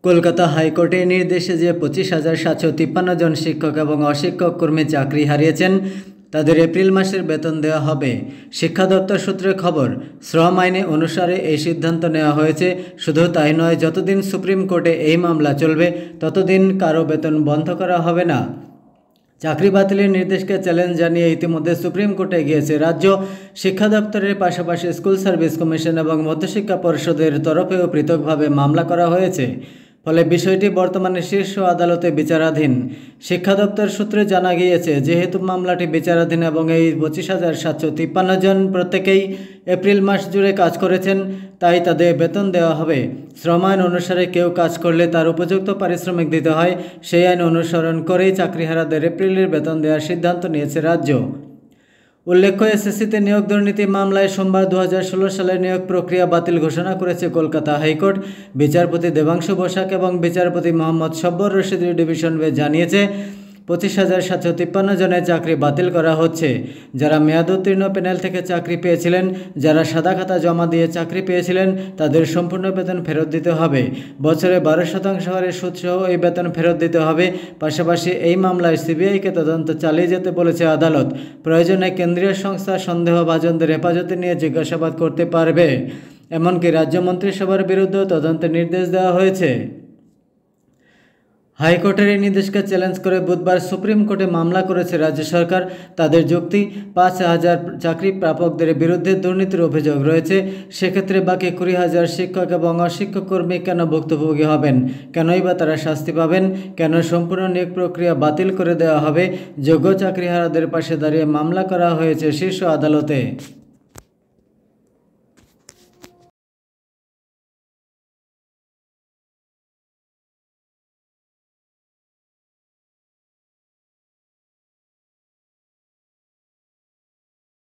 কলকাতা হাইকোর্টের নির্দেশে যে 25,753 জন শিক্ষক এবং অশিক্ষক কর্মী চাকরি হারিয়েছেন তাদের এপ্রিল মাসের বেতন দেওয়া হবে। শিক্ষা দপ্তর সূত্রে খবর, শ্রম আইনে অনুসারে এই সিদ্ধান্ত নেওয়া হয়েছে। শুধু তাই নয়, যতদিন সুপ্রিম কোর্টে এই মামলা চলবে ততদিন কারো বেতন বন্ধ করা হবে না। চাকরি বাতিলের নির্দেশকে চ্যালেঞ্জ জানিয়ে ইতিমধ্যে সুপ্রিম কোর্টে গিয়েছে রাজ্য। শিক্ষা দপ্তরের পাশাপাশি স্কুল সার্ভিস কমিশন এবং মধ্যশিক্ষা পরিষদের তরফেও পৃথকভাবে মামলা করা হয়েছে। ফলে বিষয়টি বর্তমানে শীর্ষ আদালতে বিচারাধীন। শিক্ষা দপ্তর সূত্রে জানা গিয়েছে, যেহেতু মামলাটি বিচারাধীন এবং এই 25,753 জন প্রত্যেকেই এপ্রিল মাস জুড়ে কাজ করেছেন, তাই তাদের বেতন দেওয়া হবে। শ্রম আইন অনুসারে কেউ কাজ করলে তার উপযুক্ত পারিশ্রমিক দিতে হয়। সেই আইন অনুসরণ করেই চাকরিহারাদের এপ্রিলের বেতন দেওয়ার সিদ্ধান্ত নিয়েছে রাজ্য। উল্লেখ্য, এসএসসিতে নিয়োগ দুর্নীতি মামলায় সোমবার 2016 সালের নিয়োগ প্রক্রিয়া বাতিল ঘোষণা করেছে কলকাতা হাইকোর্ট। বিচারপতি দেবাংশু বসাক এবং বিচারপতি মোহাম্মদ সব্বর রশিদের ডিভিশন বেঞ্চ জানিয়েছে, 25,753 জনের চাকরি বাতিল করা হচ্ছে। যারা মেয়াদোত্তীর্ণ প্যানেল থেকে চাকরি পেয়েছিলেন, যারা সাদা খাতা জমা দিয়ে চাকরি পেয়েছিলেন, তাদের সম্পূর্ণ বেতন ফেরত দিতে হবে। বছরে 12% হারে সুদসহ এই বেতন ফেরত দিতে হবে। পাশাপাশি এই মামলায় সিবিআইকে তদন্ত চালিয়ে যেতে বলেছে আদালত। প্রয়োজনে কেন্দ্রীয় সংস্থা সন্দেহভাজনদের হেফাজতে নিয়ে জিজ্ঞাসাবাদ করতে পারবে। এমনকি রাজ্য মন্ত্রিসভার বিরুদ্ধেও তদন্তের নির্দেশ দেওয়া হয়েছে। হাইকোর্টের এই নির্দেশকে চ্যালেঞ্জ করে বুধবার সুপ্রিম কোর্টে মামলা করেছে রাজ্য সরকার। তাদের যুক্তি, 5,000 চাকরি প্রাপকদের বিরুদ্ধে দুর্নীতির অভিযোগ রয়েছে। সেক্ষেত্রে বাকি 20,000 শিক্ষক এবং অশিক্ষক কর্মী কেন ভুক্তভোগী হবেন? কেনই বা তারা শাস্তি পাবেন? কেন সম্পূর্ণ নিয়োগ প্রক্রিয়া বাতিল করে দেওয়া হবে? যোগ্য চাকরিহারাদের পাশে দাঁড়িয়ে মামলা করা হয়েছে শীর্ষ আদালতে।